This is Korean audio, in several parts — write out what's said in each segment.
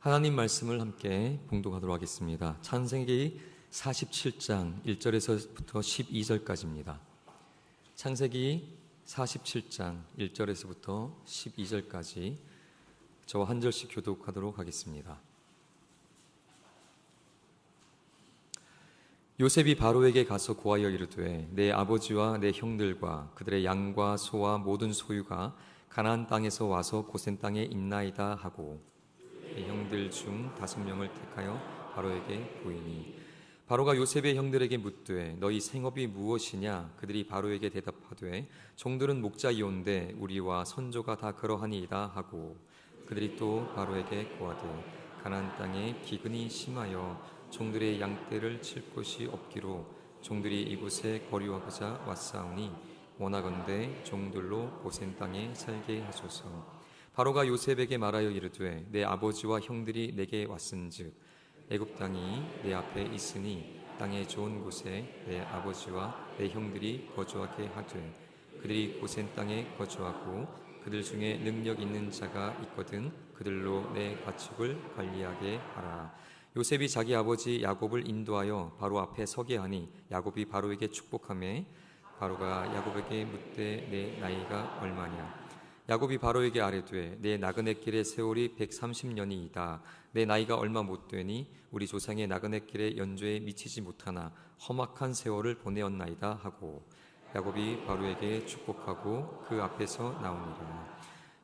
하나님 말씀을 함께 봉독하도록 하겠습니다. 창세기 47장 1절에서부터 12절까지입니다. 창세기 47장 1절에서부터 12절까지 저와 한 절씩 교독하도록 하겠습니다. 요셉이 바로에게 가서 고하여 이르되 내 아버지와 내 형들과 그들의 양과 소와 모든 소유가 가나안 땅에서 와서 고센 땅에 있나이다 하고 내 형들 중 5명을 택하여 바로에게 보이니 바로가 요셉의 형들에게 묻되 너희 생업이 무엇이냐? 그들이 바로에게 대답하되 종들은 목자이온데 우리와 선조가 다 그러하니이다 하고 그들이 또 바로에게 고하되 가나안 땅에 기근이 심하여 종들의 양떼를 칠 곳이 없기로 종들이 이곳에 거류하고자 왔사오니 원하건대 종들로 고센 땅에 살게 하소서. 바로가 요셉에게 말하여 이르되 내 아버지와 형들이 내게 왔은즉 애굽 땅이 내 앞에 있으니 땅의 좋은 곳에 내 아버지와 내 형들이 거주하게 하되 그들이 고센 땅에 거주하고 그들 중에 능력 있는 자가 있거든 그들로 내 가축을 관리하게 하라. 요셉이 자기 아버지 야곱을 인도하여 바로 앞에 서게 하니 야곱이 바로에게 축복하매 바로가 야곱에게 묻되 내 나이가 얼마냐? 야곱이 바로에게 아뢰되 내 나그네 길의 세월이 130년이이다. 내 나이가 얼마 못 되니 우리 조상의 나그네 길의 연조에 미치지 못하나 험악한 세월을 보내었나이다 하고 야곱이 바로에게 축복하고 그 앞에서 나오니라.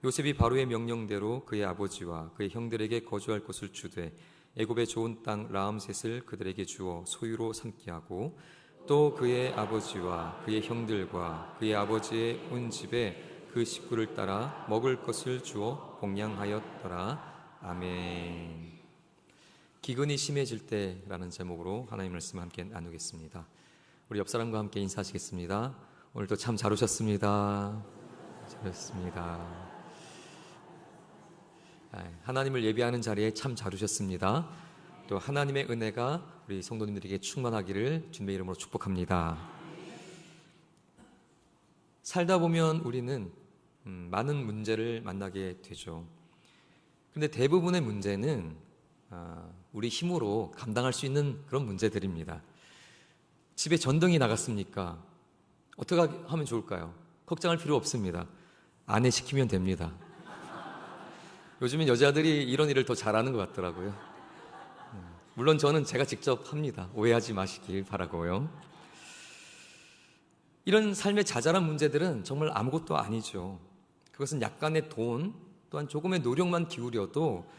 요셉이 바로의 명령대로 그의 아버지와 그의 형들에게 거주할 곳을 주되 애굽의 좋은 땅 라암셋을 그들에게 주어 소유로 삼게 하고 또 그의 아버지와 그의 형들과 그의 아버지의 온 집에 그 식구를 따라 먹을 것을 주어 복양하였더라. 아멘. 기근이 심해질 때라는 제목으로 하나님의 말씀 함께 나누겠습니다. 우리 옆 사람과 함께 인사하시겠습니다. 오늘도 참 잘 오셨습니다. 잘 오셨습니다. 하나님을 예배하는 자리에 참 잘 오셨습니다. 또 하나님의 은혜가 우리 성도님들에게 충만하기를 주님의 이름으로 축복합니다. 살다 보면 우리는 많은 문제를 만나게 되죠. 그런데 대부분의 문제는 우리 힘으로 감당할 수 있는 그런 문제들입니다. 집에 전등이 나갔습니까? 어떻게 하면 좋을까요? 걱정할 필요 없습니다. 아내 시키면 됩니다. 요즘엔 여자들이 이런 일을 더 잘하는 것 같더라고요. 물론 저는 제가 직접 합니다. 오해하지 마시길 바라고요. 이런 삶의 자잘한 문제들은 정말 아무것도 아니죠. 그것은 약간의 돈 또한 조금의 노력만 기울여도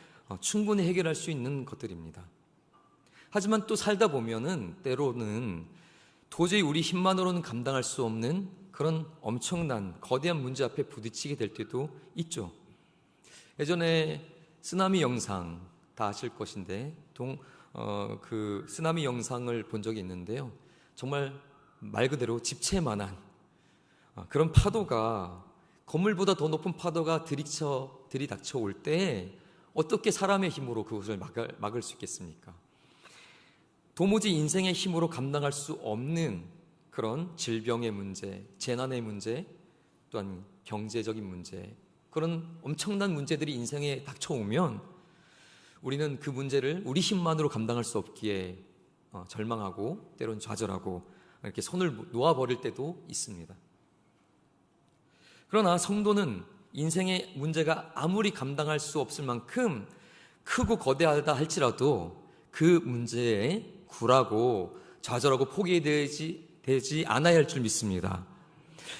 충분히 해결할 수 있는 것들입니다. 하지만 또 살다 보면은 때로는 도저히 우리 힘만으로는 감당할 수 없는 그런 엄청난 거대한 문제 앞에 부딪히게 될 때도 있죠. 예전에 쓰나미 영상 다 아실 것인데 그 쓰나미 영상을 본 적이 있는데요. 정말 말 그대로 집채만한 그런 파도가 건물보다 더 높은 파도가 들이닥쳐 올 때 어떻게 사람의 힘으로 그것을 막을 수 있겠습니까? 도무지 인생의 힘으로 감당할 수 없는 그런 질병의 문제, 재난의 문제, 또한 경제적인 문제, 그런 엄청난 문제들이 인생에 닥쳐오면 우리는 그 문제를 우리 힘만으로 감당할 수 없기에 절망하고 때론 좌절하고 이렇게 손을 놓아버릴 때도 있습니다. 그러나 성도는 인생의 문제가 아무리 감당할 수 없을 만큼 크고 거대하다 할지라도 그 문제에 굴하고 좌절하고 포기되지 않아야 할 줄 믿습니다.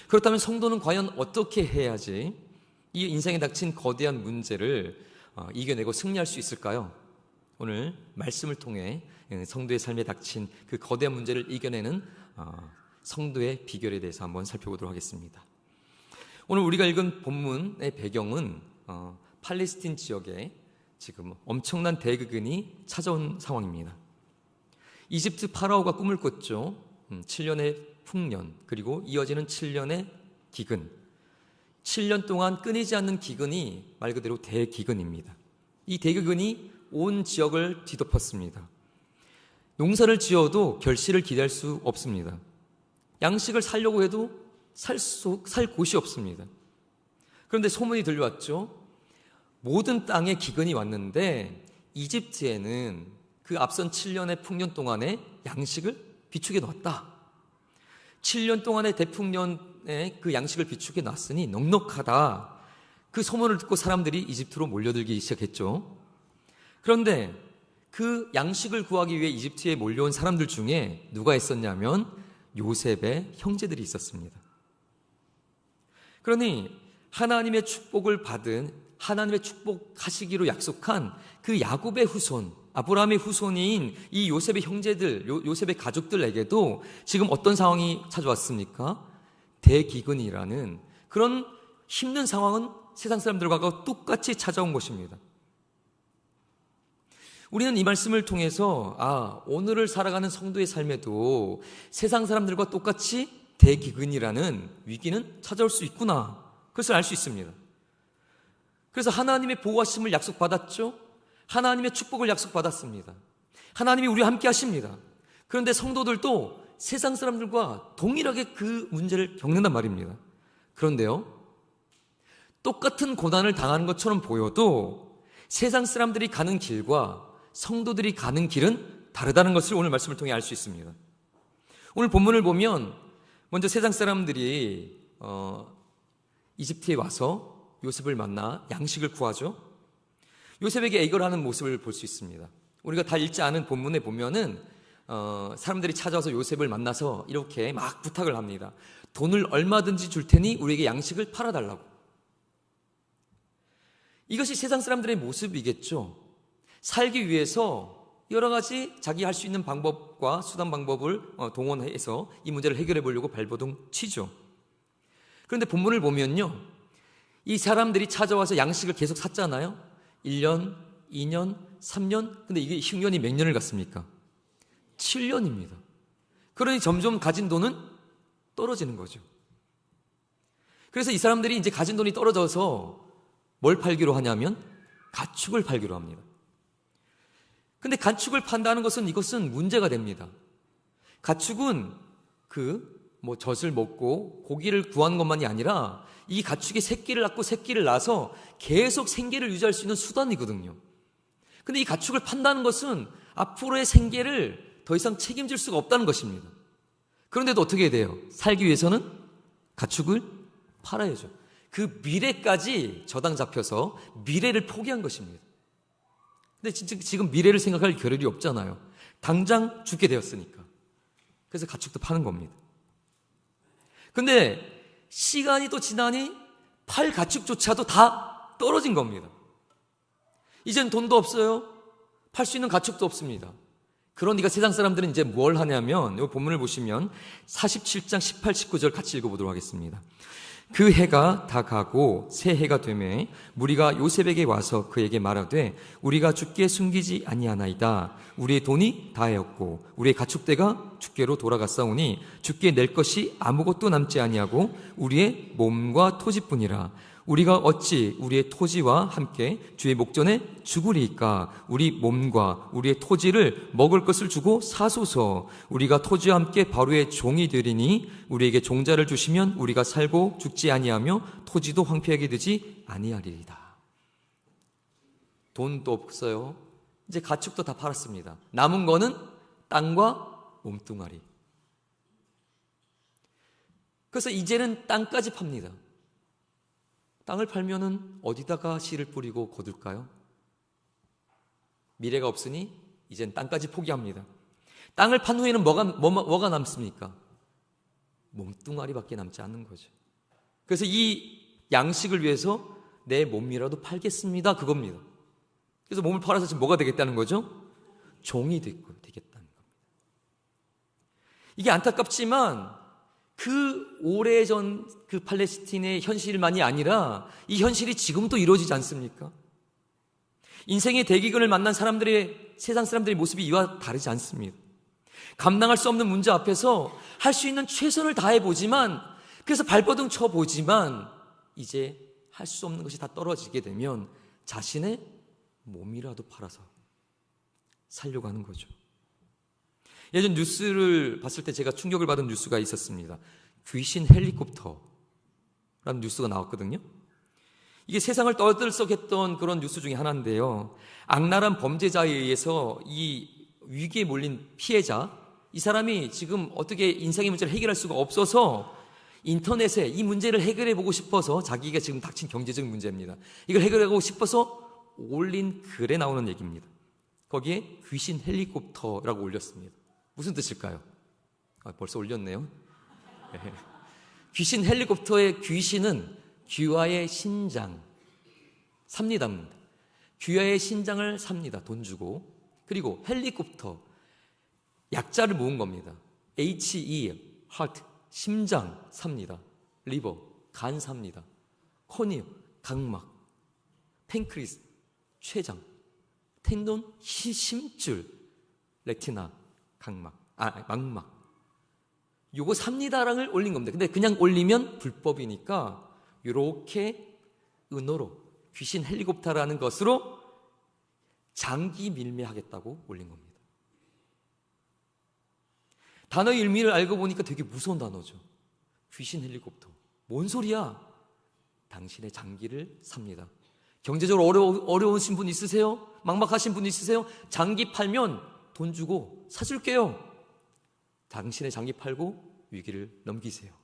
그렇다면 성도는 과연 어떻게 해야지 이 인생에 닥친 거대한 문제를 이겨내고 승리할 수 있을까요? 오늘 말씀을 통해 성도의 삶에 닥친 그 거대한 문제를 이겨내는 성도의 비결에 대해서 한번 살펴보도록 하겠습니다. 오늘 우리가 읽은 본문의 배경은 팔레스틴 지역에 지금 엄청난 대기근이 찾아온 상황입니다. 이집트 파라오가 꿈을 꿨죠. 7년의 풍년 그리고 이어지는 7년의 기근. 7년 동안 끊이지 않는 기근이 말 그대로 대기근입니다. 이 대기근이 온 지역을 뒤덮었습니다. 농사를 지어도 결실을 기대할 수 없습니다. 양식을 사려고 해도 살 곳이 없습니다. 그런데 소문이 들려왔죠. 모든 땅에 기근이 왔는데 이집트에는 그 앞선 7년의 풍년 동안에 양식을 비축해 놨다. 7년 동안의 대풍년에 그 양식을 비축해 놨으니 넉넉하다. 그 소문을 듣고 사람들이 이집트로 몰려들기 시작했죠. 그런데 그 양식을 구하기 위해 이집트에 몰려온 사람들 중에 누가 있었냐면 요셉의 형제들이 있었습니다. 그러니 하나님의 축복을 받은, 하나님의 축복하시기로 약속한 그 야곱의 후손, 아브라함의 후손인 이 요셉의 형제들, 요셉의 가족들에게도 지금 어떤 상황이 찾아왔습니까? 대기근이라는 그런 힘든 상황은 세상 사람들과 똑같이 찾아온 것입니다. 우리는 이 말씀을 통해서 오늘을 살아가는 성도의 삶에도 세상 사람들과 똑같이 대기근이라는 위기는 찾아올 수 있구나, 그것을 알 수 있습니다. 그래서 하나님의 보호하심을 약속받았죠. 하나님의 축복을 약속받았습니다. 하나님이 우리와 함께 하십니다. 그런데 성도들도 세상 사람들과 동일하게 그 문제를 겪는단 말입니다. 그런데요, 똑같은 고난을 당하는 것처럼 보여도 세상 사람들이 가는 길과 성도들이 가는 길은 다르다는 것을 오늘 말씀을 통해 알 수 있습니다. 오늘 본문을 보면 먼저 세상 사람들이 이집트에 와서 요셉을 만나 양식을 구하죠. 요셉에게 애걸 하는 모습을 볼 수 있습니다. 우리가 다 읽지 않은 본문에 보면은 사람들이 찾아와서 요셉을 만나서 이렇게 막 부탁을 합니다. 돈을 얼마든지 줄 테니 우리에게 양식을 팔아달라고. 이것이 세상 사람들의 모습이겠죠. 살기 위해서 여러 가지 자기 할 수 있는 방법과 수단 방법을 동원해서 이 문제를 해결해 보려고 발버둥 치죠. 그런데 본문을 보면요, 이 사람들이 찾아와서 양식을 계속 샀잖아요. 1년, 2년, 3년. 근데 이게 흉년이 몇 년을 갔습니까? 7년입니다. 그러니 점점 가진 돈은 떨어지는 거죠. 그래서 이 사람들이 이제 가진 돈이 떨어져서 뭘 팔기로 하냐면 가축을 팔기로 합니다. 근데 가축을 판다는 것은 이것은 문제가 됩니다. 가축은 젖을 먹고 고기를 구하는 것만이 아니라 이 가축이 새끼를 낳고 새끼를 낳아서 계속 생계를 유지할 수 있는 수단이거든요. 근데 이 가축을 판다는 것은 앞으로의 생계를 더 이상 책임질 수가 없다는 것입니다. 그런데도 어떻게 해야 돼요? 살기 위해서는 가축을 팔아야죠. 그 미래까지 저당 잡혀서 미래를 포기한 것입니다. 근데 지금 미래를 생각할 겨를이 없잖아요. 당장 죽게 되었으니까. 그래서 가축도 파는 겁니다. 근데 시간이 또 지나니 팔 가축조차도 다 떨어진 겁니다. 이젠 돈도 없어요. 팔 수 있는 가축도 없습니다. 그러니까 세상 사람들은 이제 뭘 하냐면, 이 본문을 보시면 47장 18, 19절 같이 읽어보도록 하겠습니다. 그 해가 다 가고 새 해가 되매 무리가 요셉에게 와서 그에게 말하되 우리가 주께 숨기지 아니하나이다. 우리의 돈이 다하였고 우리의 가축대가 주께로 돌아갔사오니 주께 낼 것이 아무것도 남지 아니하고 우리의 몸과 토지뿐이라. 우리가 어찌 우리의 토지와 함께 주의 목전에 죽으리이까. 우리 몸과 우리의 토지를 먹을 것을 주고 사소서. 우리가 토지와 함께 바로의 종이 되리니 우리에게 종자를 주시면 우리가 살고 죽지 아니하며 토지도 황폐하게 되지 아니하리이다. 돈도 없어요. 이제 가축도 다 팔았습니다. 남은 거는 땅과 몸뚱아리. 그래서 이제는 땅까지 팝니다. 땅을 팔면은 어디다가 씨를 뿌리고 거둘까요? 미래가 없으니 이젠 땅까지 포기합니다. 땅을 판 후에는 뭐가 남습니까? 몸뚱아리밖에 남지 않는 거죠. 그래서 이 양식을 위해서 내 몸이라도 팔겠습니다, 그겁니다. 그래서 몸을 팔아서 지금 뭐가 되겠다는 거죠? 종이 되겠다는 겁니다. 이게 안타깝지만 그 오래전 그 팔레스틴의 현실만이 아니라 이 현실이 지금도 이루어지지 않습니까? 인생의 대기근을 만난 세상 사람들의 모습이 이와 다르지 않습니다. 감당할 수 없는 문제 앞에서 할 수 있는 최선을 다해보지만, 그래서 발버둥 쳐보지만 이제 할 수 없는 것이 다 떨어지게 되면 자신의 몸이라도 팔아서 살려고 하는 거죠. 예전 뉴스를 봤을 때 제가 충격을 받은 뉴스가 있었습니다. 귀신 헬리콥터라는 뉴스가 나왔거든요. 이게 세상을 떠들썩했던 그런 뉴스 중에 하나인데요. 악랄한 범죄자에 의해서 이 위기에 몰린 피해자, 이 사람이 지금 어떻게 인생의 문제를 해결할 수가 없어서 인터넷에 이 문제를 해결해 보고 싶어서, 자기가 지금 닥친 경제적인 문제입니다. 이걸 해결하고 싶어서 올린 글에 나오는 얘기입니다. 거기에 귀신 헬리콥터라고 올렸습니다. 무슨 뜻일까요? 벌써 올렸네요. 네. 귀신 헬리콥터의 귀신은 귀화의 신장 삽니다. 귀화의 신장을 삽니다. 돈 주고. 그리고 헬리콥터, 약자를 모은 겁니다. HE, heart, 심장 삽니다. 리버, 간 삽니다. 코니, 각막, 팬크리스, 췌장, 텐돈, 심줄, 레티나, 망막. 요거 삽니다랑을 올린 겁니다. 근데 그냥 올리면 불법이니까 이렇게 은어로 귀신 헬리콥터라는 것으로 장기 밀매하겠다고 올린 겁니다. 단어의 의미를 알고 보니까 되게 무서운 단어죠. 귀신 헬리콥터. 뭔 소리야? 당신의 장기를 삽니다. 경제적으로 어려우신 분 있으세요? 막막하신 분 있으세요? 장기 팔면 돈 주고 사줄게요. 당신의 장기 팔고 위기를 넘기세요.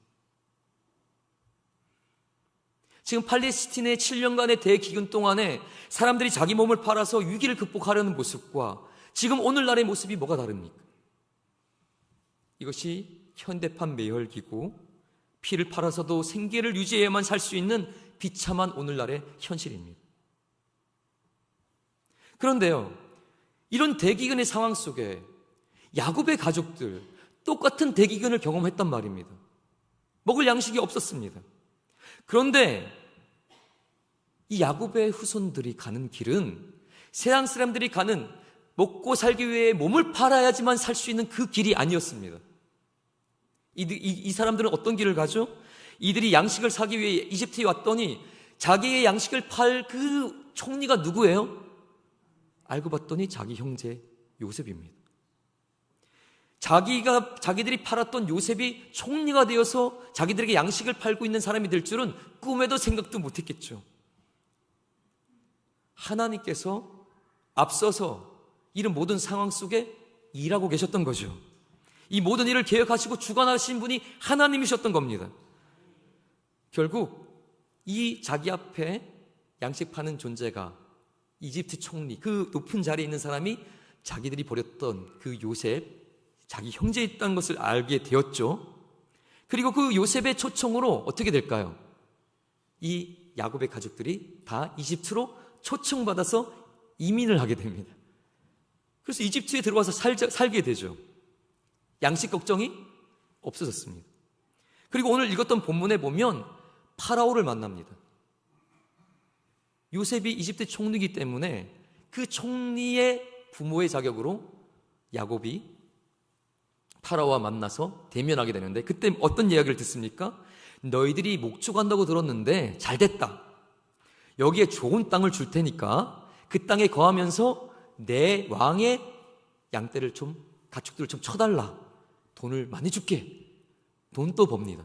지금 팔레스틴의 7년간의 대기근 동안에 사람들이 자기 몸을 팔아서 위기를 극복하려는 모습과 지금 오늘날의 모습이 뭐가 다릅니까? 이것이 현대판 매혈기고 피를 팔아서도 생계를 유지해야만 살 수 있는 비참한 오늘날의 현실입니다. 그런데요, 이런 대기근의 상황 속에 야곱의 가족들 똑같은 대기근을 경험했단 말입니다. 먹을 양식이 없었습니다. 그런데 이 야곱의 후손들이 가는 길은 세상 사람들이 가는 먹고 살기 위해 몸을 팔아야지만 살 수 있는 그 길이 아니었습니다. 이 사람들은 어떤 길을 가죠? 이들이 양식을 사기 위해 이집트에 왔더니 자기의 양식을 팔 그 총리가 누구예요? 알고 봤더니 자기 형제 요셉입니다. 자기들이 팔았던 요셉이 총리가 되어서 자기들에게 양식을 팔고 있는 사람이 될 줄은 꿈에도 생각도 못했겠죠. 하나님께서 앞서서 이런 모든 상황 속에 일하고 계셨던 거죠. 이 모든 일을 계획하시고 주관하신 분이 하나님이셨던 겁니다. 결국 이 자기 앞에 양식 파는 존재가 이집트 총리, 그 높은 자리에 있는 사람이 자기들이 버렸던 그 요셉, 자기 형제였다는 것을 알게 되었죠. 그리고 그 요셉의 초청으로 어떻게 될까요? 이 야곱의 가족들이 다 이집트로 초청받아서 이민을 하게 됩니다. 그래서 이집트에 들어와서 살게 되죠. 양식 걱정이 없어졌습니다. 그리고 오늘 읽었던 본문에 보면 파라오를 만납니다. 요셉이 이집트 총리이기 때문에 그 총리의 부모의 자격으로 야곱이 파라오와 만나서 대면하게 되는데, 그때 어떤 이야기를 듣습니까? 너희들이 목축한다고 들었는데 잘됐다. 여기에 좋은 땅을 줄 테니까 그 땅에 거하면서 내 왕의 양떼를 좀, 가축들을 좀 쳐달라. 돈을 많이 줄게. 돈도 법니다.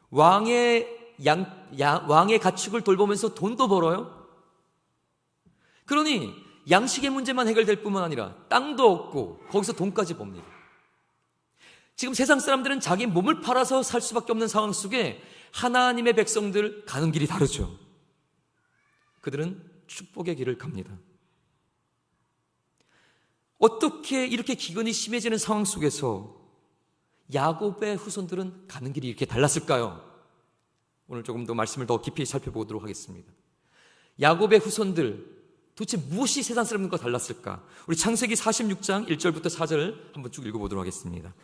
왕의 가축을 돌보면서 돈도 벌어요. 그러니 양식의 문제만 해결될 뿐만 아니라 땅도 얻고 거기서 돈까지 법니다. 지금 세상 사람들은 자기 몸을 팔아서 살 수밖에 없는 상황 속에 하나님의 백성들 가는 길이 다르죠. 그들은 축복의 길을 갑니다. 어떻게 이렇게 기근이 심해지는 상황 속에서 야곱의 후손들은 가는 길이 이렇게 달랐을까요? 오늘 조금 더 말씀을 더 깊이 살펴보도록 하겠습니다. 야곱의 후손들, 도대체 무엇이 세상 사람들과 달랐을까? 우리 창세기 46장 1절부터 4절 한번 쭉 읽어보도록 하겠습니다.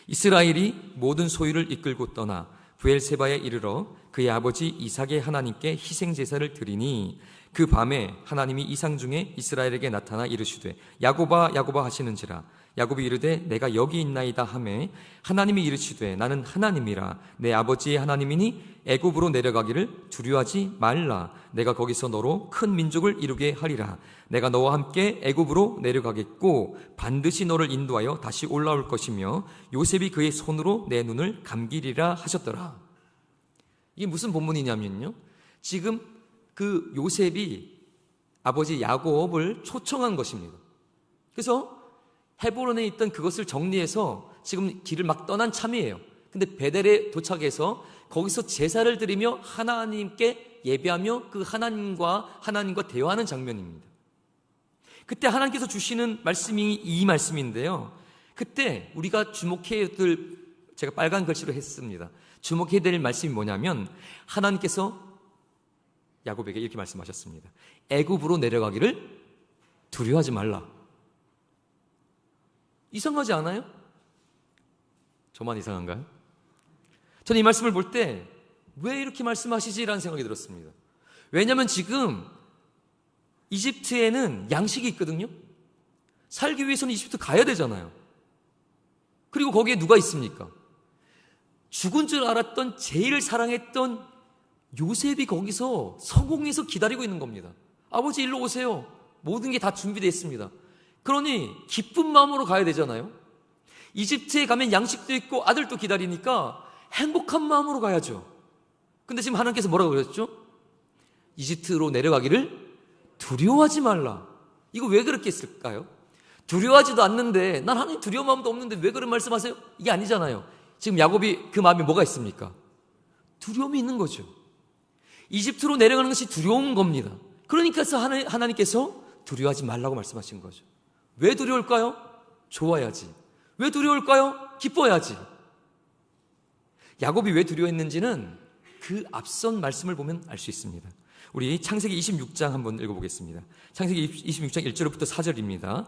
이스라엘이 모든 소유를 이끌고 떠나 브엘세바에 이르러 그의 아버지 이삭의 하나님께 희생제사를 드리니, 그 밤에 하나님이 이상 중에 이스라엘에게 나타나 이르시되 야곱아 야곱아 하시는지라. 야곱이 이르되 내가 여기 있나이다 하매 하나님이 이르시되 나는 하나님이라. 내 아버지의 하나님이니 애굽으로 내려가기를 두려워하지 말라. 내가 거기서 너로 큰 민족을 이루게 하리라. 내가 너와 함께 애굽으로 내려가겠고 반드시 너를 인도하여 다시 올라올 것이며 요셉이 그의 손으로 내 눈을 감기리라 하셨더라. 이게 무슨 본문이냐면요, 지금 그 요셉이 아버지 야곱을 초청한 것입니다. 그래서 헤브론에 있던 그것을 정리해서 지금 길을 막 떠난 참이에요. 근데 베델에 도착해서 거기서 제사를 드리며 하나님께 예배하며 그 하나님과 대화하는 장면입니다. 그때 하나님께서 주시는 말씀이 이 말씀인데요. 그때 우리가 주목해야 될, 제가 빨간 글씨로 했습니다. 주목해야 될 말씀이 뭐냐면 하나님께서 야곱에게 이렇게 말씀하셨습니다. 애굽으로 내려가기를 두려워하지 말라. 이상하지 않아요? 저만 이상한가요? 저는 이 말씀을 볼 때 왜 이렇게 말씀하시지라는 생각이 들었습니다. 왜냐하면 지금 이집트에는 양식이 있거든요. 살기 위해서는 이집트 가야 되잖아요. 그리고 거기에 누가 있습니까? 죽은 줄 알았던 제일 사랑했던 요셉이 거기서 성공해서 기다리고 있는 겁니다. 아버지 일로 오세요. 모든 게 다 준비되어 있습니다. 그러니 기쁜 마음으로 가야 되잖아요. 이집트에 가면 양식도 있고 아들도 기다리니까 행복한 마음으로 가야죠. 근데 지금 하나님께서 뭐라고 그랬죠? 이집트로 내려가기를 두려워하지 말라. 이거 왜 그렇게 했을까요? 두려워하지도 않는데, 난 하나님 두려운 마음도 없는데 왜 그런 말씀하세요? 이게 아니잖아요. 지금 야곱이 그 마음에 뭐가 있습니까? 두려움이 있는 거죠. 이집트로 내려가는 것이 두려운 겁니다. 그러니까 하나님께서 두려워하지 말라고 말씀하신 거죠. 왜 두려울까요? 좋아야지. 왜 두려울까요? 기뻐야지. 야곱이 왜 두려워했는지는 그 앞선 말씀을 보면 알 수 있습니다. 우리 창세기 26장 한번 읽어보겠습니다. 창세기 26장 1절부터 4절입니다.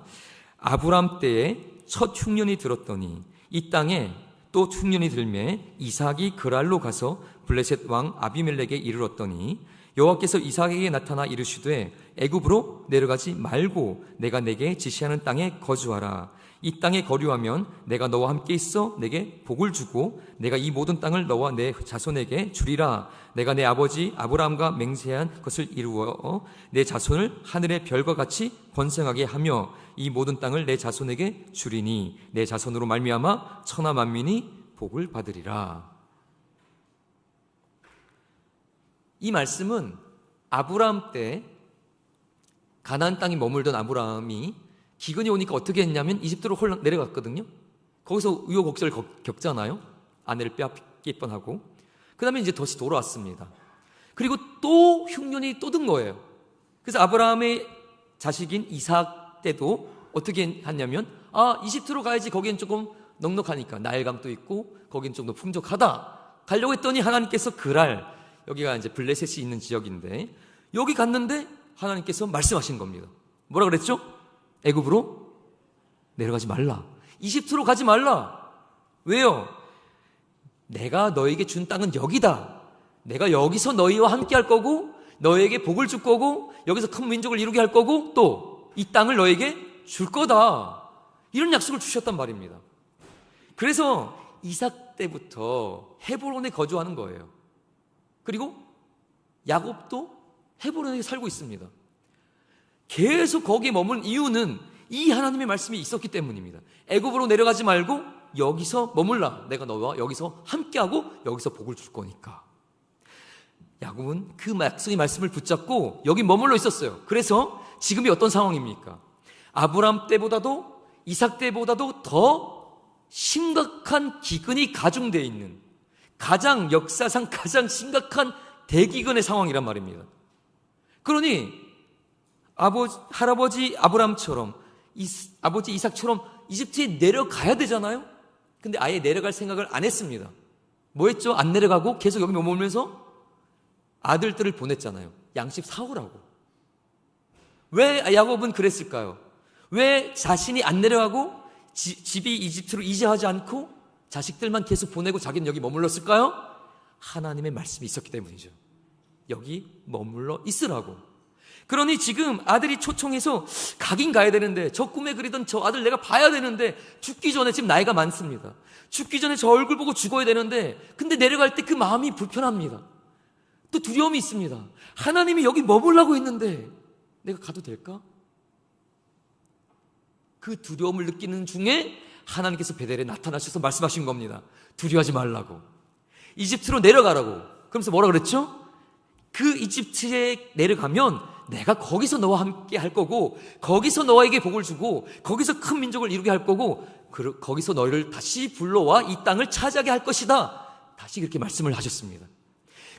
아브람 때에 첫 흉년이 들었더니 이 땅에 또 흉년이 들매 이삭이 그랄로 가서 블레셋 왕 아비멜렉에 이르렀더니 여호와께서 이삭에게 나타나 이르시되 애굽으로 내려가지 말고 내가 내게 지시하는 땅에 거주하라. 이 땅에 거류하면 내가 너와 함께 있어 내게 복을 주고 내가 이 모든 땅을 너와 내 자손에게 주리라. 내가 내 아버지 아브라함과 맹세한 것을 이루어 내 자손을 하늘의 별과 같이 번성하게 하며 이 모든 땅을 내 자손에게 주리니 내 자손으로 말미암아 천하 만민이 복을 받으리라. 이 말씀은 아브라함 때 가나안 땅에 머물던 아브라함이 기근이 오니까 어떻게 했냐면 이집트로 홀랑 내려갔거든요. 거기서 우여곡절을 겪잖아요. 아내를 빼앗길 뻔하고. 그 다음에 이제 다시 돌아왔습니다. 그리고 또 흉년이 또 든 거예요. 그래서 아브라함의 자식인 이삭 때도 어떻게 했냐면 이집트로 가야지. 거기는 조금 넉넉하니까 나일강도 있고 거긴 좀 더 풍족하다. 가려고 했더니 하나님께서 그랄, 여기가 이제 블레셋이 있는 지역인데 여기 갔는데 하나님께서 말씀하신 겁니다. 뭐라 그랬죠? 애굽으로 내려가지 말라. 이집트로 가지 말라. 왜요? 내가 너에게 준 땅은 여기다. 내가 여기서 너희와 함께 할 거고 너에게 복을 줄 거고 여기서 큰 민족을 이루게 할 거고 또 이 땅을 너에게 줄 거다. 이런 약속을 주셨단 말입니다. 그래서 이삭 때부터 헤브론에 거주하는 거예요. 그리고 야곱도 헤브론에 살고 있습니다. 계속 거기에 머문 이유는 이 하나님의 말씀이 있었기 때문입니다. 애굽으로 내려가지 말고 여기서 머물라. 내가 너와 여기서 함께하고 여기서 복을 줄 거니까. 야곱은 그 약속의 말씀을 붙잡고 여기 머물러 있었어요. 그래서 지금이 어떤 상황입니까? 아브람 때보다도 이삭 때보다도 더 심각한 기근이 가중되어 있는, 가장 역사상 가장 심각한 대기근의 상황이란 말입니다. 그러니 할아버지 아브람처럼 아버지 이삭처럼 이집트에 내려가야 되잖아요. 근데 아예 내려갈 생각을 안 했습니다. 뭐 했죠? 안 내려가고 계속 여기 머물면서 아들들을 보냈잖아요. 양식 사오라고. 왜 야곱은 그랬을까요? 왜 자신이 안 내려가고 집이 이집트로 이주하지 않고 자식들만 계속 보내고 자기는 여기 머물렀을까요? 하나님의 말씀이 있었기 때문이죠. 여기 머물러 있으라고. 그러니 지금 아들이 초청해서 가긴 가야 되는데, 저 꿈에 그리던 저 아들 내가 봐야 되는데, 죽기 전에, 지금 나이가 많습니다. 죽기 전에 저 얼굴 보고 죽어야 되는데, 근데 내려갈 때 그 마음이 불편합니다. 또 두려움이 있습니다. 하나님이 여기 머물라고 했는데 내가 가도 될까? 그 두려움을 느끼는 중에 하나님께서 베델에 나타나셔서 말씀하신 겁니다. 두려워하지 말라고, 이집트로 내려가라고. 그러면서 뭐라 그랬죠? 그 이집트에 내려가면 내가 거기서 너와 함께 할 거고, 거기서 너에게 복을 주고, 거기서 큰 민족을 이루게 할 거고, 거기서 너희를 다시 불러와 이 땅을 차지하게 할 것이다. 다시 그렇게 말씀을 하셨습니다.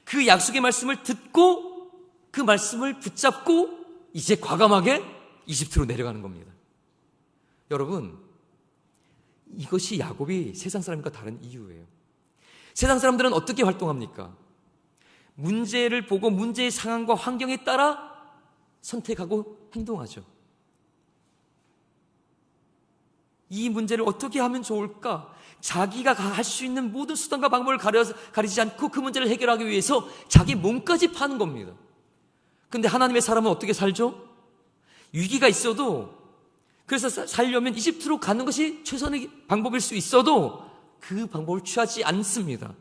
그 약속의 말씀을 듣고 그 말씀을 붙잡고 이제 과감하게 이집트로 내려가는 겁니다. 여러분, 이것이 야곱이 세상 사람과 다른 이유예요. 세상 사람들은 어떻게 활동합니까? 문제를 보고 문제의 상황과 환경에 따라 선택하고 행동하죠. 이 문제를 어떻게 하면 좋을까? 자기가 할 수 있는 모든 수단과 방법을 가리지 않고 그 문제를 해결하기 위해서 자기 몸까지 파는 겁니다. 근데 하나님의 사람은 어떻게 살죠? 위기가 있어도, 그래서 살려면 이집트로 가는 것이 최선의 방법일 수 있어도 그 방법을 취하지 않습니다.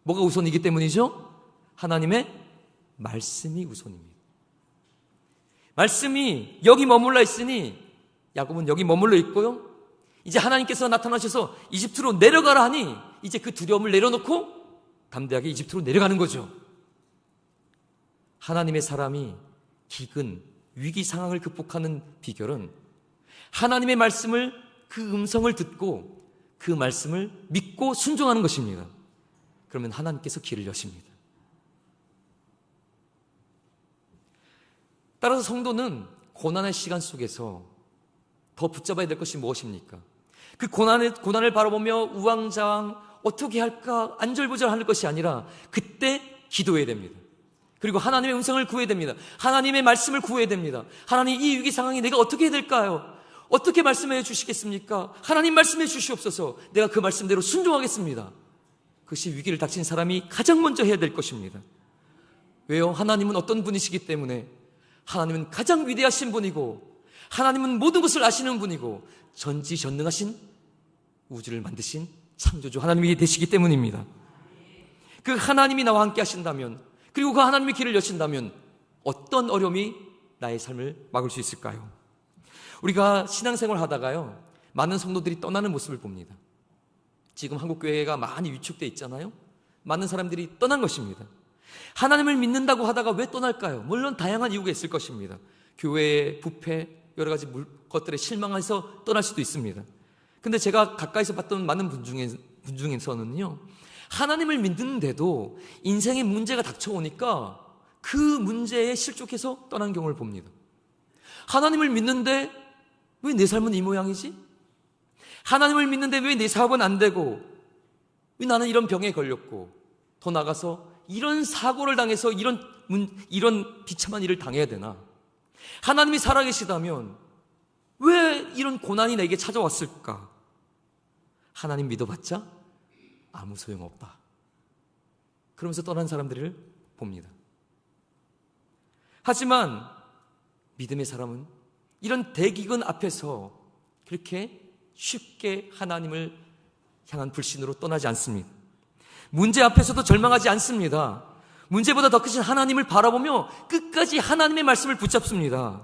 뭐가 우선이기 때문이죠? 하나님의 말씀이 우선입니다. 말씀이 여기 머물러 있으니 야곱은 여기 머물러 있고요, 이제 하나님께서 나타나셔서 이집트로 내려가라 하니 이제 그 두려움을 내려놓고 담대하게 이집트로 내려가는 거죠. 하나님의 사람이 기근, 위기 상황을 극복하는 비결은 하나님의 말씀을, 그 음성을 듣고 그 말씀을 믿고 순종하는 것입니다. 그러면 하나님께서 길을 여십니다. 따라서 성도는 고난의 시간 속에서 더 붙잡아야 될 것이 무엇입니까? 그 고난을 바라보며 우왕좌왕 어떻게 할까 안절부절하는 것이 아니라 그때 기도해야 됩니다. 그리고 하나님의 음성을 구해야 됩니다. 하나님의 말씀을 구해야 됩니다. 하나님, 이 위기 상황이 내가 어떻게 해야 될까요? 어떻게 말씀해 주시겠습니까? 하나님 말씀해 주시옵소서. 내가 그 말씀대로 순종하겠습니다. 그것이 위기를 닥친 사람이 가장 먼저 해야 될 것입니다. 왜요? 하나님은 어떤 분이시기 때문에, 하나님은 가장 위대하신 분이고, 하나님은 모든 것을 아시는 분이고, 전지전능하신 우주를 만드신 창조주 하나님이 되시기 때문입니다. 그 하나님이 나와 함께 하신다면, 그리고 그 하나님의 길을 여신다면 어떤 어려움이 나의 삶을 막을 수 있을까요? 우리가 신앙생활 하다가요, 많은 성도들이 떠나는 모습을 봅니다. 지금 한국교회가 많이 위축되어 있잖아요. 많은 사람들이 떠난 것입니다. 하나님을 믿는다고 하다가 왜 떠날까요? 물론 다양한 이유가 있을 것입니다. 교회의 부패, 여러 가지 것들에 실망해서 떠날 수도 있습니다. 근데 제가 가까이서 봤던 많은 분 중에서는요, 하나님을 믿는데도 인생에 문제가 닥쳐오니까 그 문제에 실족해서 떠난 경우를 봅니다. 하나님을 믿는데 왜 내 삶은 이 모양이지? 하나님을 믿는데 왜 내 사업은 안 되고, 왜 나는 이런 병에 걸렸고, 더 나가서 이런 사고를 당해서 이런 비참한 일을 당해야 되나? 하나님이 살아계시다면 왜 이런 고난이 내게 찾아왔을까? 하나님 믿어봤자 아무 소용없다. 그러면서 떠난 사람들을 봅니다. 하지만 믿음의 사람은 이런 대기근 앞에서 그렇게 쉽게 하나님을 향한 불신으로 떠나지 않습니다. 문제 앞에서도 절망하지 않습니다. 문제보다 더 크신 하나님을 바라보며 끝까지 하나님의 말씀을 붙잡습니다.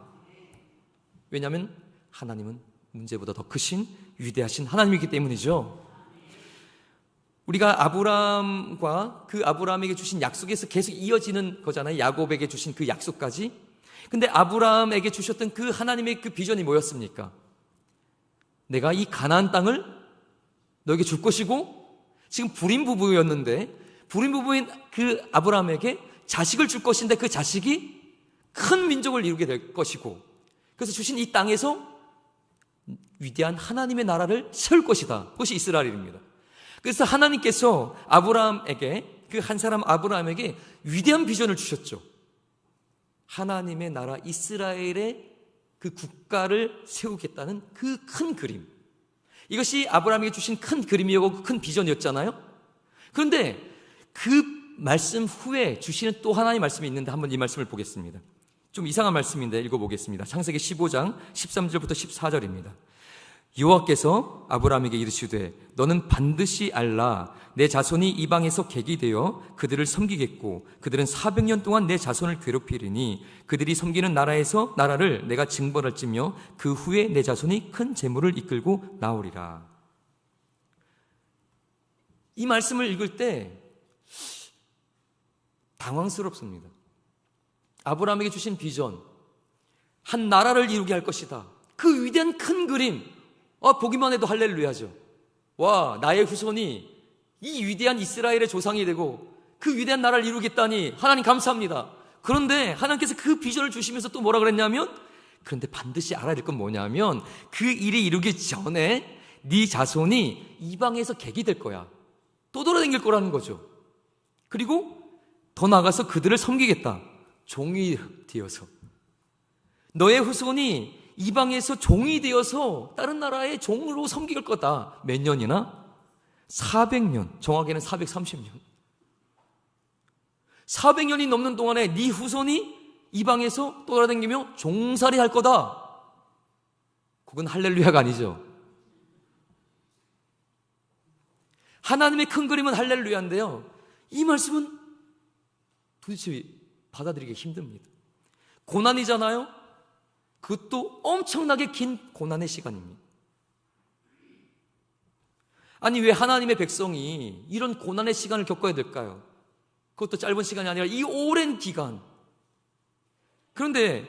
왜냐하면 하나님은 문제보다 더 크신 위대하신 하나님이기 때문이죠. 우리가 아브라함과 그 아브라함에게 주신 약속에서 계속 이어지는 거잖아요. 야곱에게 주신 그 약속까지. 근데 아브라함에게 주셨던 그 하나님의 그 비전이 뭐였습니까? 내가 이 가나안 땅을 너에게 줄 것이고, 지금 불임 부부였는데 불임 부부인 그 아브라함에게 자식을 줄 것인데 그 자식이 큰 민족을 이루게 될 것이고, 그래서 주신 이 땅에서 위대한 하나님의 나라를 세울 것이다. 그것이 이스라엘입니다. 그래서 하나님께서 아브라함에게, 그 한 사람 아브라함에게 위대한 비전을 주셨죠. 하나님의 나라 이스라엘의 그 국가를 세우겠다는 그 큰 그림, 이것이 아브라함에게 주신 큰 그림이었고 큰 비전이었잖아요. 그런데 그 말씀 후에 주시는 또 하나의 말씀이 있는데 한번 이 말씀을 보겠습니다. 좀 이상한 말씀인데 읽어보겠습니다. 창세기 15장 13절부터 14절입니다. 여호와께서 아브라함에게 이르시되 너는 반드시 알라. 내 자손이 이방에서 객이 되어 그들을 섬기겠고 그들은 400년 동안 내 자손을 괴롭히리니 그들이 섬기는 나라를 내가 징벌할지며 그 후에 내 자손이 큰 재물을 이끌고 나오리라. 이 말씀을 읽을 때 당황스럽습니다. 아브라함에게 주신 비전, 한 나라를 이루게 할 것이다. 그 위대한 큰 그림, 보기만 해도 할렐루야죠. 와, 나의 후손이 이 위대한 이스라엘의 조상이 되고 그 위대한 나라를 이루겠다니 하나님 감사합니다. 그런데 하나님께서 그 비전을 주시면서 또 뭐라 그랬냐면, 그런데 반드시 알아야 될 건 뭐냐면 그 일이 이루기 전에 네 자손이 이방에서 객이 될 거야. 떠돌아다닐 거라는 거죠. 그리고 더 나아가서 그들을 섬기겠다. 종이 되어서. 너의 후손이 이방에서 종이 되어서 다른 나라의 종으로 섬길 거다. 몇 년이나? 400년, 정확히는 430년. 400년이 넘는 동안에 네 후손이 이방에서 돌아다니며 종살이 할 거다. 그건 할렐루야가 아니죠. 하나님의 큰 그림은 할렐루야인데요, 이 말씀은 도대체 받아들이기 힘듭니다. 고난이잖아요. 그것도 엄청나게 긴 고난의 시간입니다. 아니, 왜 하나님의 백성이 이런 고난의 시간을 겪어야 될까요? 그것도 짧은 시간이 아니라 이 오랜 기간. 그런데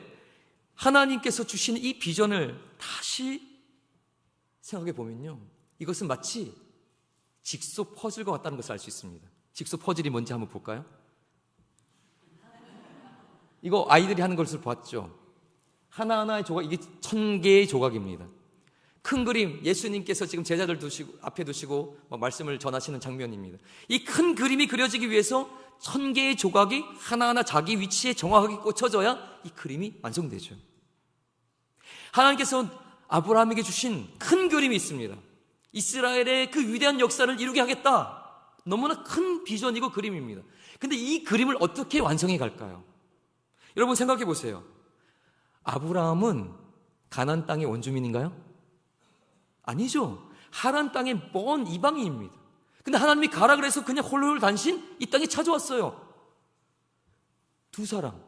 하나님께서 주신 이 비전을 다시 생각해 보면요, 이것은 마치 직소 퍼즐과 같다는 것을 알 수 있습니다. 직소 퍼즐이 뭔지 한번 볼까요? 이거 아이들이 하는 것을 봤죠. 하나하나의 조각, 이게 1000개의 조각입니다. 큰 그림, 예수님께서 지금 제자들 앞에 두시고 말씀을 전하시는 장면입니다. 이 큰 그림이 그려지기 위해서 1000개의 조각이 하나하나 자기 위치에 정확하게 꽂혀져야 이 그림이 완성되죠. 하나님께서 아브라함에게 주신 큰 그림이 있습니다. 이스라엘의 그 위대한 역사를 이루게 하겠다. 너무나 큰 비전이고 그림입니다. 근데 이 그림을 어떻게 완성해 갈까요? 여러분 생각해 보세요. 아브라함은 가나안 땅의 원주민인가요? 아니죠. 하란 땅의 먼 이방인입니다. 근데 하나님이 가라 그래서 그냥 홀로 단신 이 땅에 찾아왔어요. 두 사람,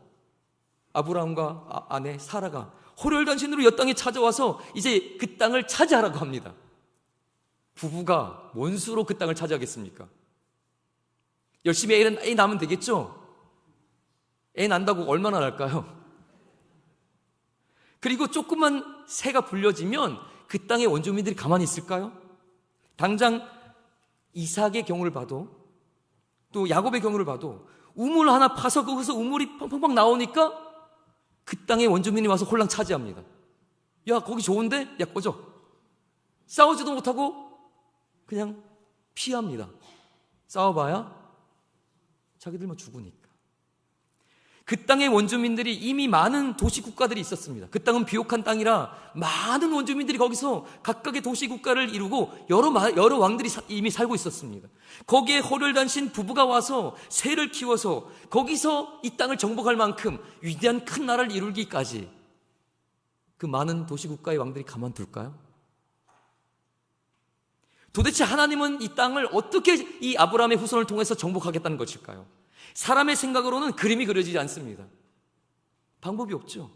아브라함과 아내 사라가 홀혈단신으로 이 땅에 찾아와서 이제 그 땅을 차지하라고 합니다. 부부가 뭔 수로 그 땅을 차지하겠습니까? 열심히 애 낳으면 되겠죠? 애 낳는다고 얼마나 날까요? 그리고 조금만 새가 불려지면 그 땅의 원주민들이 가만히 있을까요? 당장 이삭의 경우를 봐도, 또 야곱의 경우를 봐도 우물 하나 파서 거기서 우물이 펑펑펑 나오니까 그 땅의 원주민이 와서 홀랑 차지합니다. 야, 거기 좋은데? 야, 꺼져. 싸우지도 못하고 그냥 피합니다. 싸워봐야 자기들만 죽으니까. 그 땅의 원주민들이 이미 많은 도시 국가들이 있었습니다. 그 땅은 비옥한 땅이라 많은 원주민들이 거기서 각각의 도시 국가를 이루고 여러 왕들이 이미 살고 있었습니다. 거기에 홀혈단신 부부가 와서 새를 키워서 거기서 이 땅을 정복할 만큼 위대한 큰 나라를 이루기까지 그 많은 도시 국가의 왕들이 가만둘까요? 도대체 하나님은 이 땅을 어떻게 이 아브라함의 후손을 통해서 정복하겠다는 것일까요? 사람의 생각으로는 그림이 그려지지 않습니다. 방법이 없죠.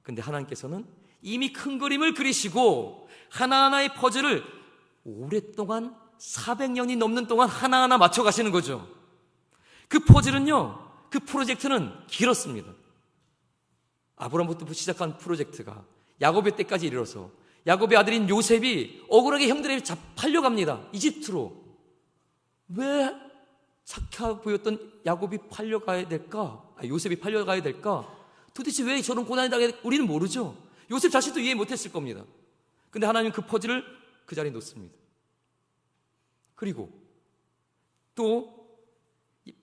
근데 하나님께서는 이미 큰 그림을 그리시고 하나하나의 퍼즐을 오랫동안 400년이 넘는 동안 하나하나 맞춰 가시는 거죠. 그 퍼즐은요, 그 프로젝트는 길었습니다. 아브라함부터 시작한 프로젝트가 야곱의 때까지 이르러서 야곱의 아들인 요셉이 억울하게 형들에게 팔려갑니다. 이집트로. 왜 착해 보였던 야곱이 팔려가야 될까? 요셉이 팔려가야 될까? 도대체 왜 저런 고난이 당해? 우리는 모르죠. 요셉 자신도 이해 못했을 겁니다. 근데 하나님은 그 퍼즐을 그 자리에 놓습니다. 그리고 또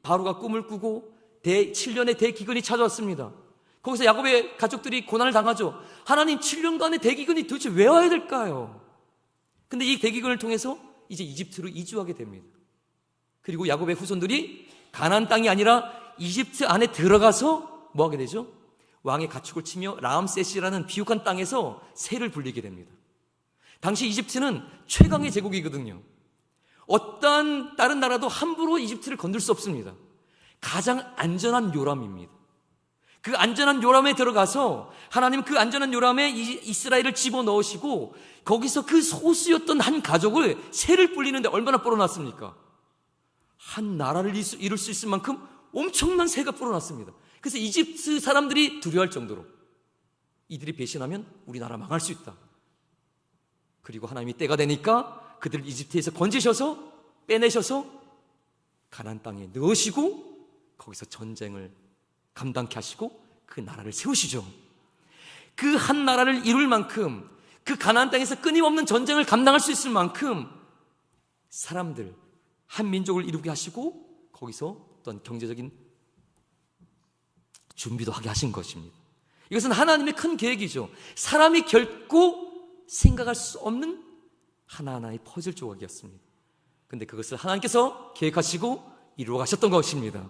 바로가 꿈을 꾸고 7년의 대기근이 찾아왔습니다. 거기서 야곱의 가족들이 고난을 당하죠. 하나님, 7년간의 대기근이 도대체 왜 와야 될까요? 근데 이 대기근을 통해서 이제 이집트로 이주하게 됩니다. 그리고 야곱의 후손들이 가나안 땅이 아니라 이집트 안에 들어가서 뭐 하게 되죠? 왕의 가축을 치며 라암세스라는 비옥한 땅에서 새를 불리게 됩니다. 당시 이집트는 최강의 제국이거든요. 어떠한 다른 나라도 함부로 이집트를 건들 수 없습니다. 가장 안전한 요람입니다. 그 안전한 요람에 들어가서 하나님 그 안전한 요람에 이스라엘을 집어넣으시고 거기서 그 소수였던 한 가족을 새를 불리는데 얼마나 불어났습니까? 한 나라를 이룰 수 있을 만큼 엄청난 새가 불어났습니다. 그래서 이집트 사람들이 두려워할 정도로 이들이 배신하면 우리나라 망할 수 있다. 그리고 하나님이 때가 되니까 그들을 이집트에서 건지셔서 빼내셔서 가나안 땅에 넣으시고 거기서 전쟁을 감당케 하시고 그 나라를 세우시죠. 그 한 나라를 이룰 만큼, 그 가나안 땅에서 끊임없는 전쟁을 감당할 수 있을 만큼 사람들, 한 민족을 이루게 하시고 거기서 어떤 경제적인 준비도 하게 하신 것입니다. 이것은 하나님의 큰 계획이죠. 사람이 결코 생각할 수 없는 하나하나의 퍼즐 조각이었습니다. 근데 그것을 하나님께서 계획하시고 이루어 가셨던 것입니다.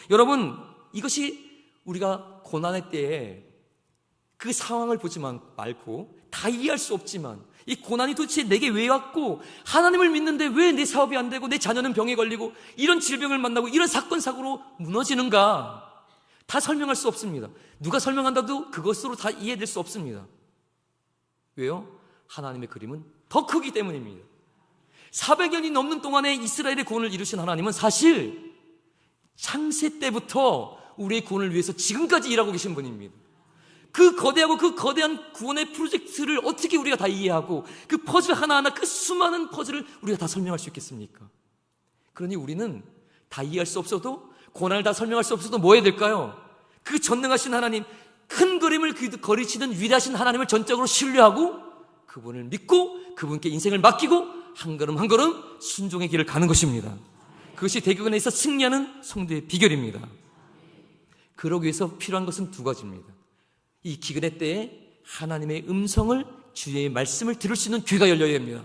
여러분, 이것이 우리가 고난의 때에 그 상황을 보지 말고 다 이해할 수 없지만 이 고난이 도대체 내게 왜 왔고, 하나님을 믿는데 왜 내 사업이 안 되고 내 자녀는 병에 걸리고 이런 질병을 만나고 이런 사건 사고로 무너지는가, 다 설명할 수 없습니다. 누가 설명한다도 그것으로 다 이해될 수 없습니다. 왜요? 하나님의 그림은 더 크기 때문입니다. 400년이 넘는 동안에 이스라엘의 구원을 이루신 하나님은 사실 창세 때부터 우리의 구원을 위해서 지금까지 일하고 계신 분입니다. 그 거대하고 그 거대한 구원의 프로젝트를 어떻게 우리가 다 이해하고 그 퍼즐 하나하나, 그 수많은 퍼즐을 우리가 다 설명할 수 있겠습니까? 그러니 우리는 다 이해할 수 없어도, 고난을 다 설명할 수 없어도 뭐 해야 될까요? 그 전능하신 하나님, 큰 그림을 그리시는 위대하신 하나님을 전적으로 신뢰하고 그분을 믿고 그분께 인생을 맡기고 한 걸음 한 걸음 순종의 길을 가는 것입니다. 그것이 대교관에서 승리하는 성도의 비결입니다. 그러기 위해서 필요한 것은 두 가지입니다. 이 기근의 때에 하나님의 음성을, 주의 말씀을 들을 수 있는 귀가 열려야 합니다.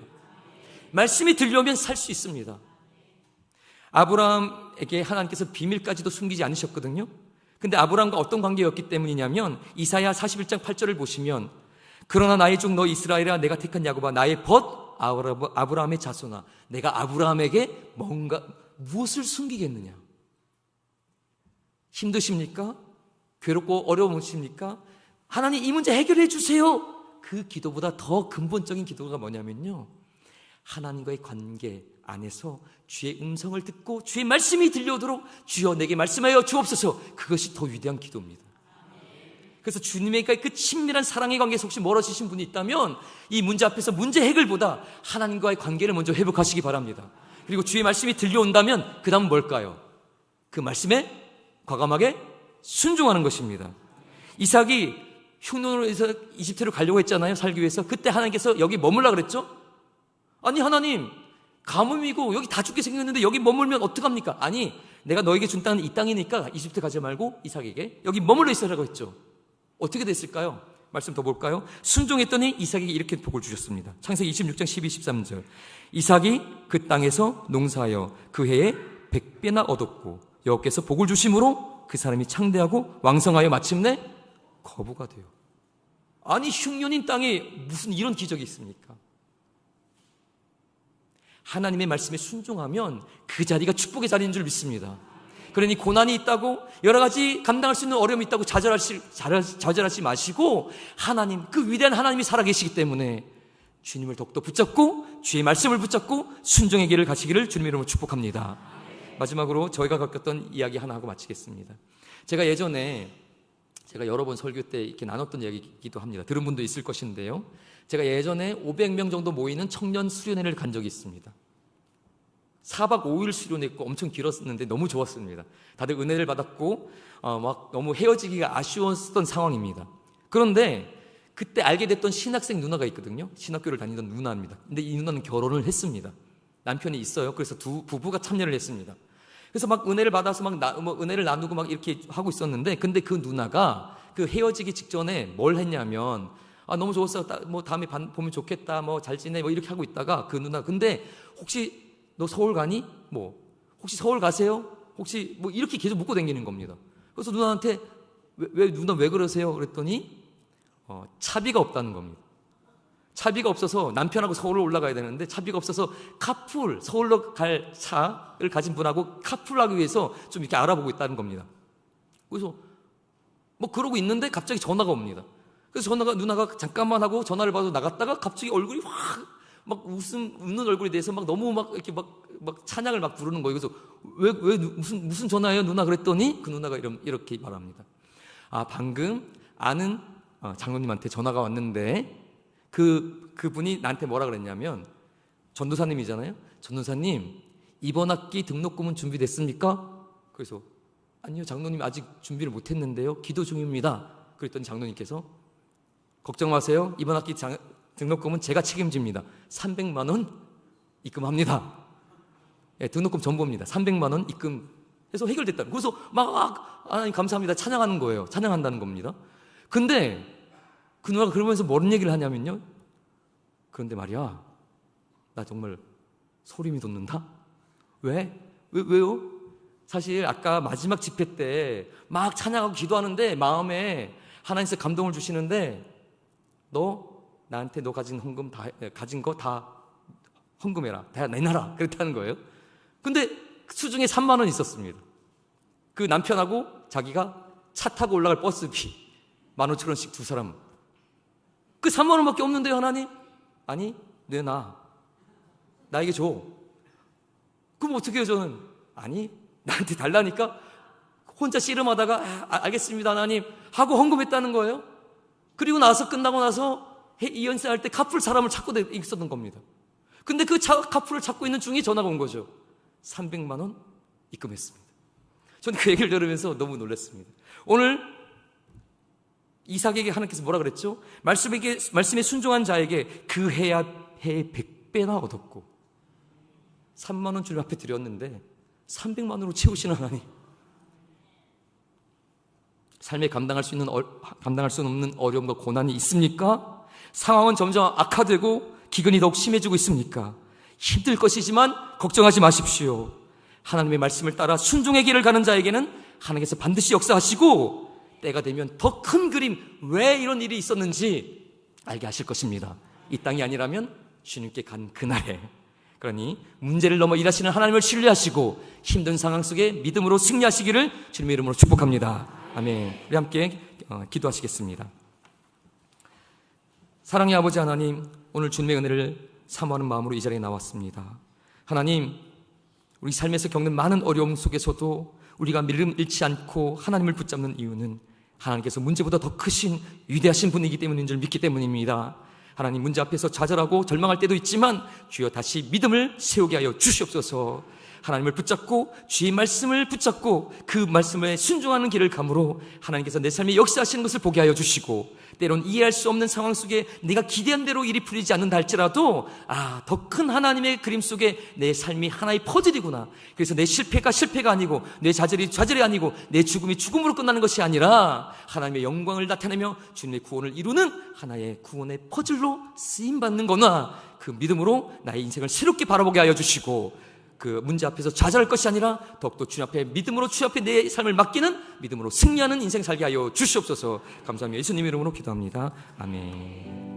말씀이 들려오면 살 수 있습니다. 아브라함에게 하나님께서 비밀까지도 숨기지 않으셨거든요. 근데 아브라함과 어떤 관계였기 때문이냐면, 이사야 41장 8절을 보시면, 그러나 나의 종 너 이스라엘아, 내가 택한 야곱아, 나의 벗 아브라함의 자손아, 내가 아브라함에게 무엇을 숨기겠느냐? 힘드십니까? 괴롭고 어려우십니까? 하나님, 이 문제 해결해 주세요. 그 기도보다 더 근본적인 기도가 뭐냐면요, 하나님과의 관계 안에서 주의 음성을 듣고 주의 말씀이 들려오도록 주여 내게 말씀하여 주옵소서. 그것이 더 위대한 기도입니다. 그래서 주님의 그 친밀한 사랑의 관계에서 혹시 멀어지신 분이 있다면 이 문제 앞에서 문제 해결보다 하나님과의 관계를 먼저 회복하시기 바랍니다. 그리고 주의 말씀이 들려온다면 그 다음은 뭘까요? 그 말씀에 과감하게 순종하는 것입니다. 이삭이 흉년으로 해서 이집트로 가려고 했잖아요, 살기 위해서. 그때 하나님께서 여기 머물라 그랬죠? 아니, 하나님, 가뭄이고 여기 다 죽게 생겼는데 여기 머물면 어떡합니까? 아니, 내가 너에게 준 땅은 이 땅이니까 이집트 가지 말고 이삭에게 여기 머물러 있으라고 했죠. 어떻게 됐을까요? 말씀 더 볼까요? 순종했더니 이삭에게 이렇게 복을 주셨습니다. 창세기 26장 12, 13절. 이삭이 그 땅에서 농사하여 그 해에 100배나 얻었고 여호와께서 복을 주심으로 그 사람이 창대하고 왕성하여 마침내 거부가 돼요. 아니, 흉년인 땅에 무슨 이런 기적이 있습니까? 하나님의 말씀에 순종하면 그 자리가 축복의 자리인 줄 믿습니다. 그러니 고난이 있다고, 여러 가지 감당할 수 있는 어려움이 있다고 좌절하지 마시고, 하나님, 그 위대한 하나님이 살아계시기 때문에 주님을 더욱더 붙잡고 주의 말씀을 붙잡고 순종의 길을 가시기를 주님의 이름으로 축복합니다. 마지막으로 저희가 겪었던 이야기 하나 하고 마치겠습니다. 제가 예전에 여러 번 설교 때 이렇게 나눴던 이야기이기도 합니다. 들은 분도 있을 것인데요, 제가 예전에 500명 정도 모이는 청년 수련회를 간 적이 있습니다. 4박 5일 수련했고 엄청 길었는데 너무 좋았습니다. 다들 은혜를 받았고 막 너무 헤어지기가 아쉬웠던 상황입니다. 그런데 그때 알게 됐던 신학생 누나가 있거든요. 신학교를 다니던 누나입니다. 근데 이 누나는 결혼을 했습니다. 남편이 있어요. 그래서 두 부부가 참여를 했습니다. 그래서 막 은혜를 받아서 은혜를 나누고 막 이렇게 하고 있었는데, 근데 그 누나가 그 헤어지기 직전에 뭘 했냐면, 너무 좋았어, 뭐 다음에 보면 좋겠다, 뭐 잘 지내, 뭐 이렇게 하고 있다가 그 누나, 근데 혹시 너 서울 가니? 혹시 서울 가세요? 혹시 뭐 이렇게 계속 묻고 다니는 겁니다. 그래서 누나한테 누나 왜 그러세요? 그랬더니 차비가 없다는 겁니다. 차비가 없어서 남편하고 서울로 올라가야 되는데 차비가 없어서 서울로 갈 차를 가진 분하고 카풀하기 위해서 좀 이렇게 알아보고 있다는 겁니다. 그래서 뭐 그러고 있는데 갑자기 전화가 옵니다. 그래서 누나가 잠깐만 하고 전화를 받아 나갔다가 갑자기 얼굴이 막 웃는 얼굴에 대해서 막 너무 막 이렇게 막 찬양을 막 부르는 거예요. 그래서 왜 무슨 전화예요, 누나? 그랬더니 그 누나가 이렇게 말합니다. 아, 방금 아는 장로님한테 전화가 왔는데 그분이 나한테 뭐라 그랬냐면, 전도사님이잖아요. 전도사님, 이번 학기 등록금은 준비됐습니까? 그래서 아니요, 장로님 아직 준비를 못했는데요, 기도 중입니다. 그랬더니 장로님께서 걱정 마세요, 이번 학기 등록금은 제가 책임집니다. 300만 원 입금합니다. 예, 등록금 전부입니다. 300만 원 입금해서 해결됐다. 그래서 막 하나님 감사합니다 찬양하는 거예요. 찬양한다는 겁니다. 근데 그 누나가 그러면서 뭔 얘기를 하냐면요, 그런데 말이야, 나 정말 소름이 돋는다. 왜요? 사실 아까 마지막 집회 때 막 찬양하고 기도하는데 마음에 하나님께서 감동을 주시는데, 너 나한테 너 가진 거 다 헌금해라, 다 내놔라, 그랬다는 거예요. 근데 수중에 3만 원 있었습니다. 그 남편하고 자기가 차 타고 올라갈 버스비 15,000원씩 두 사람. 그 3만 원밖에 없는데요, 하나님? 아니, 내놔, 나에게 줘. 그럼 어떻게 해요, 저는? 아니, 나한테 달라니까 혼자 씨름하다가 알겠습니다 하나님 하고 헌금했다는 거예요. 그리고 나서 끝나고 나서 이연세 할 때 카풀 사람을 찾고 있었던 겁니다. 근데 그 카풀을 찾고 있는 중에 전화가 온 거죠. 300만 원 입금했습니다. 저는 그 얘기를 들으면서 너무 놀랐습니다. 오늘 이삭에게 하나님께서 뭐라 그랬죠? 말씀에 순종한 자에게 그 해야 해에 100배나 얻었고, 3만 원 주님 앞에 드렸는데 300만 원으로 채우시는 하나님. 삶에 감당할 수 없는 어려움과 고난이 있습니까? 상황은 점점 악화되고 기근이 더욱 심해지고 있습니까? 힘들 것이지만 걱정하지 마십시오. 하나님의 말씀을 따라 순종의 길을 가는 자에게는 하나님께서 반드시 역사하시고, 때가 되면 더 큰 그림, 왜 이런 일이 있었는지 알게 하실 것입니다. 이 땅이 아니라면 주님께 간 그날에. 그러니 문제를 넘어 일하시는 하나님을 신뢰하시고 힘든 상황 속에 믿음으로 승리하시기를 주님의 이름으로 축복합니다. 아멘. 우리 함께 기도하시겠습니다. 사랑의 아버지 하나님, 오늘 주님의 은혜를 사모하는 마음으로 이 자리에 나왔습니다. 하나님, 우리 삶에서 겪는 많은 어려움 속에서도 우리가 믿음 잃지 않고 하나님을 붙잡는 이유는 하나님께서 문제보다 더 크신 위대하신 분이기 때문인 줄 믿기 때문입니다. 하나님, 문제 앞에서 좌절하고 절망할 때도 있지만 주여 다시 믿음을 세우게 하여 주시옵소서. 하나님을 붙잡고 주의 말씀을 붙잡고 그 말씀에 순종하는 길을 감으로 하나님께서 내 삶에 역사하시는 것을 보게 하여 주시고, 때론 이해할 수 없는 상황 속에 내가 기대한 대로 일이 풀리지 않는다 할지라도 더 큰 하나님의 그림 속에 내 삶이 하나의 퍼즐이구나. 그래서 내 실패가 아니고 내 좌절이 아니고 내 죽음이 죽음으로 끝나는 것이 아니라 하나님의 영광을 나타내며 주님의 구원을 이루는 하나의 구원의 퍼즐로 쓰임받는 거나, 그 믿음으로 나의 인생을 새롭게 바라보게 하여 주시고, 그 문제 앞에서 좌절할 것이 아니라 더욱더 주님 앞에 믿음으로 주 앞에 내 삶을 맡기는 믿음으로 승리하는 인생 살게 하여 주시옵소서. 감사합니다. 예수님 이름으로 기도합니다. 아멘.